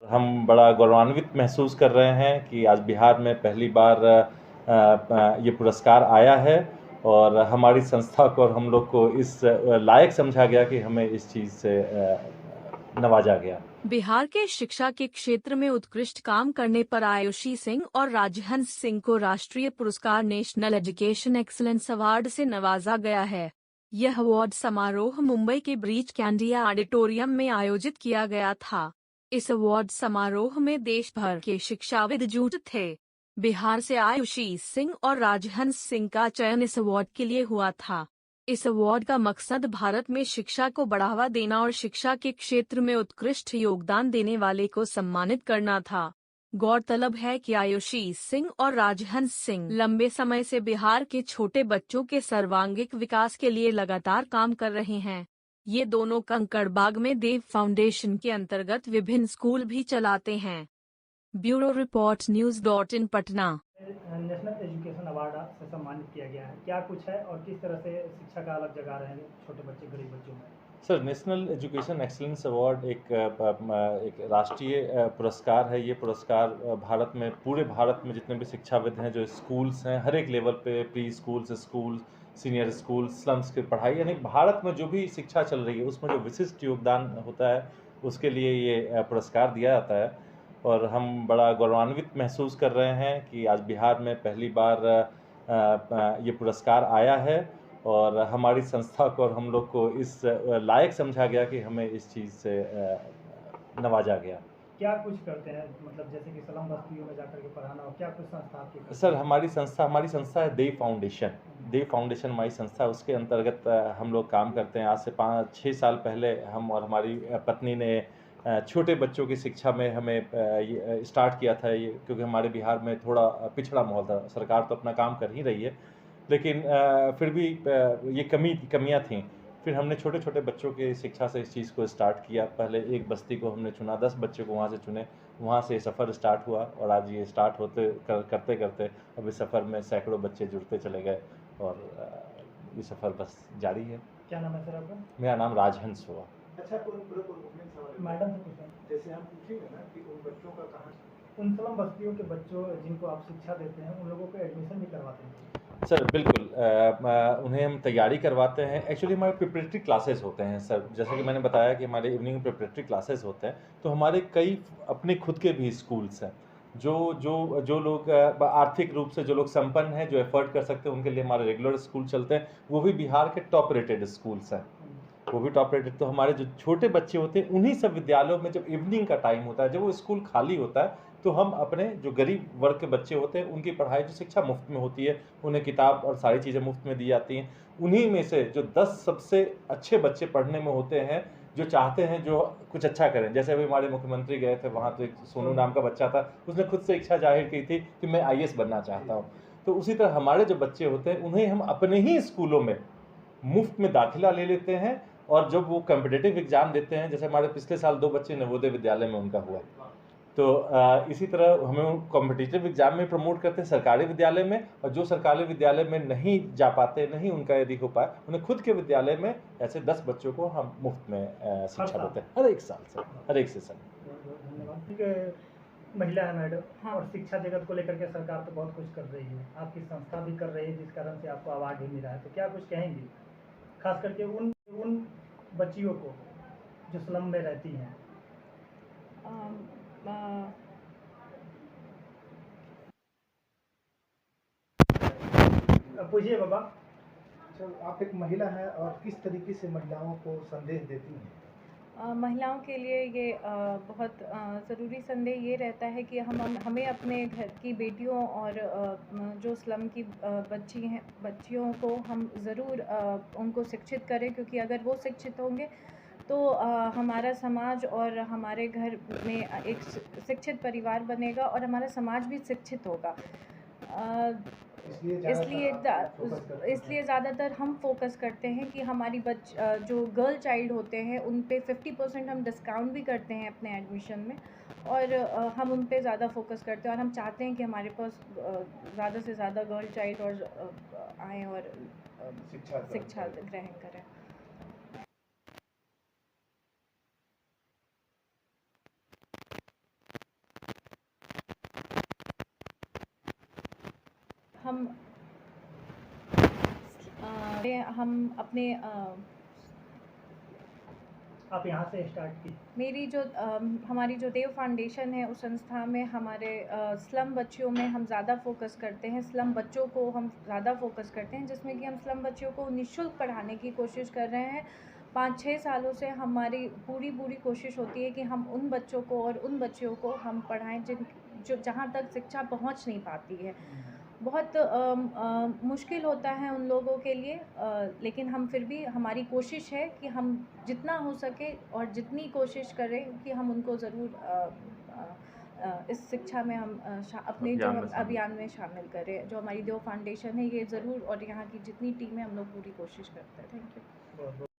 हम बड़ा गौरवान्वित महसूस कर रहे हैं कि आज बिहार में पहली बार ये पुरस्कार आया है और हमारी संस्था को और हम लोग को इस लायक समझा गया कि हमें इस चीज़ से नवाजा गया। बिहार के शिक्षा के क्षेत्र में उत्कृष्ट काम करने पर आयुषी सिंह और राजहंस सिंह को राष्ट्रीय पुरस्कार नेशनल एजुकेशन एक्सीलेंस अवार्ड से नवाजा गया है। यह अवार्ड समारोह मुंबई के ब्रीच कैंडिया ऑडिटोरियम में आयोजित किया गया था। इस अवार्ड समारोह में देश भर के शिक्षाविद जुट थे। बिहार से आयुषी सिंह और राजहंस सिंह का चयन इस अवार्ड के लिए हुआ था। इस अवार्ड का मकसद भारत में शिक्षा को बढ़ावा देना और शिक्षा के क्षेत्र में उत्कृष्ट योगदान देने वाले को सम्मानित करना था। गौरतलब है कि आयुषी सिंह और राजहंस सिंह लंबे समय से बिहार के छोटे बच्चों के सर्वांगीण विकास के लिए लगातार काम कर रहे हैं। ये दोनों कंकड़बाग में देव फाउंडेशन के अंतर्गत विभिन्न स्कूल भी चलाते हैं। Bureau report news in Patna. National education award से सम्मानित किया गया है, क्या कुछ है और किस तरह से शिक्षा का अलग जगह रहे हैं छोटे बच्चे गरीब बच्चों में? Sir, national education excellence award एक राष्ट्रीय पुरस्कार है। ये पुरस्कार भारत में, पूरे भारत में जितने भी शिक्षाविद हैं, जो स्कूल्स हैं, हर एक लेवल पे, pre schools, school, senior school, slums की पढ़ाई, यानी भारत में जो भी शिक्षा चल रही है उसमें जो विशिष्ट योगदान होता है उसके लिए ये पुरस्कार दिया जाता है। और हम बड़ा गौरवान्वित महसूस कर रहे हैं कि आज बिहार में पहली बार ये पुरस्कार आया है और हमारी संस्था को और हम लोग को इस लायक समझा गया कि हमें इस चीज़ से नवाजा गया। क्या कुछ करते हैं, मतलब जैसे कि स्लम बस्तियों में जाकर के पढ़ाना, और क्या कुछ संस्था आपकी करती है? सर, हमारी संस्था है देव फाउंडेशन। देव फाउंडेशन हमारी संस्था, उसके अंतर्गत हम लोग काम करते हैं। आज से 5-6 साल पहले हम और हमारी पत्नी ने छोटे बच्चों की शिक्षा में हमें ये स्टार्ट किया था ये, क्योंकि हमारे बिहार में थोड़ा पिछड़ा माहौल था। सरकार तो अपना काम कर ही रही है, लेकिन फिर भी ये कमियां थीं। फिर हमने छोटे छोटे बच्चों की शिक्षा से इस चीज़ को स्टार्ट किया। पहले एक बस्ती को हमने चुना, 10 बच्चे को वहाँ से चुने, वहाँ से सफ़र स्टार्ट हुआ और आज ये स्टार्ट करते करते अब इस सफ़र में सैकड़ों बच्चे जुड़ते चले गए और ये सफ़र बस जारी है। क्या नाम है सर आपका? मेरा नाम राजहंस हुआ। अच्छा, मैडम से पूछें, जैसे हम पूछेंगे ना कि उन बच्चों का कहाँ, उन स्लम बस्तियों के बच्चों जिनको आप शिक्षा देते हैं उन लोगों को एडमिशन भी करवाते हैं? सर बिल्कुल, उन्हें हम तैयारी करवाते हैं। एक्चुअली हमारे प्रिपरेटरी क्लासेस होते हैं सर, जैसे कि मैंने बताया कि हमारे इवनिंग में प्रिपरेटरी क्लासेस होते हैं, तो हमारे कई अपने खुद के भी स्कूल्स हैं। जो जो जो लोग आर्थिक रूप से जो लोग संपन्न हैं, जो एफर्ट कर सकते हैं, उनके लिए हमारे रेगुलर स्कूल चलते हैं। वो भी बिहार के टॉप रेटेड स्कूल्स हैं, वो भी टॉप रेटेड। तो हमारे जो छोटे बच्चे होते हैं, उन्हीं सब विद्यालयों में जब इवनिंग का टाइम होता है, जब वो स्कूल खाली होता है, तो हम अपने जो गरीब वर्ग के बच्चे होते हैं उनकी पढ़ाई, जो शिक्षा मुफ्त में होती है, उन्हें किताब और सारी चीज़ें मुफ्त में दी जाती हैं। उन्हीं में से जो 10 सबसे अच्छे बच्चे पढ़ने में होते हैं, जो चाहते हैं जो कुछ अच्छा करें, जैसे अभी हमारे मुख्यमंत्री गए थे, वहाँ तो एक सोनू नाम का बच्चा था, उसने खुद से इच्छा जाहिर की थी कि मैं आईएएस बनना चाहता हूँ। तो उसी तरह हमारे जो बच्चे होते हैं उन्हें हम अपने ही स्कूलों में मुफ्त में दाखिला ले लेते हैं, और जब वो कॉम्पिटिटिव एग्ज़ाम देते हैं, जैसे हमारे पिछले साल 2 बच्चे नवोदय विद्यालय में उनका हुआ, तो इसी तरह हमें कॉम्पिटिटिव एग्ज़ाम में प्रमोट करते हैं सरकारी विद्यालय में, और जो सरकारी विद्यालय में नहीं जा पाते, नहीं उनका यदि हो पाए, उन्हें खुद के विद्यालय में ऐसे 10 बच्चों को हम मुफ्त में शिक्षा देते हैं हर एक साल से, हर एक सेशन। धन्यवाद। महिला है मैडम, हाँ। और शिक्षा जगत को लेकर के सरकार तो बहुत कुछ कर रही है, आपकी संस्था भी कर रही है, जिस कारण से आपको अवार्ड भी मिला है, तो क्या कुछ कहेंगे खास करके उन बच्चियों को जो स्लम में रहती हैं? पूछिए बाबा। अच्छा, आप एक महिला हैं और किस तरीके से महिलाओं को संदेश देती हैं? महिलाओं के लिए ये बहुत ज़रूरी संदेश ये रहता है कि हमें अपने घर की बेटियों और जो स्लम की बच्चियों को हम ज़रूर उनको शिक्षित करें, क्योंकि अगर वो शिक्षित होंगे तो हमारा समाज और हमारे घर में एक शिक्षित परिवार बनेगा और हमारा समाज भी शिक्षित होगा। इसलिए ज़्यादातर हम फोकस करते हैं कि हमारी जो गर्ल चाइल्ड होते हैं उन पे 50% हम डिस्काउंट भी करते हैं अपने एडमिशन में, और हम उन पे ज़्यादा फोकस करते हैं, और हम चाहते हैं कि हमारे पास ज़्यादा से ज़्यादा गर्ल चाइल्ड और आएँ और शिक्षा ग्रहण करें। हम अपने आप यहाँ से स्टार्ट की। मेरी जो हमारी जो देव फाउंडेशन है, उस संस्था में हमारे स्लम बच्चियों में हम ज़्यादा फोकस करते हैं, स्लम बच्चों को हम ज़्यादा फोकस करते हैं, जिसमें कि हम स्लम बच्चियों को निःशुल्क पढ़ाने की कोशिश कर रहे हैं। 5-6 सालों से हमारी पूरी कोशिश होती है कि हम उन बच्चों को और उन बच्चियों को हम पढ़ाएं जो जहाँ तक शिक्षा पहुँच नहीं पाती है। बहुत मुश्किल होता है उन लोगों के लिए, लेकिन हम फिर भी, हमारी कोशिश है कि हम जितना हो सके और जितनी कोशिश करें कि हम उनको ज़रूर इस शिक्षा में हम अपने जो हम अभियान में शामिल करें। जो हमारी देव फाउंडेशन है ये ज़रूर, और यहाँ की जितनी टीम है हम लोग पूरी कोशिश करते हैं। Thank you.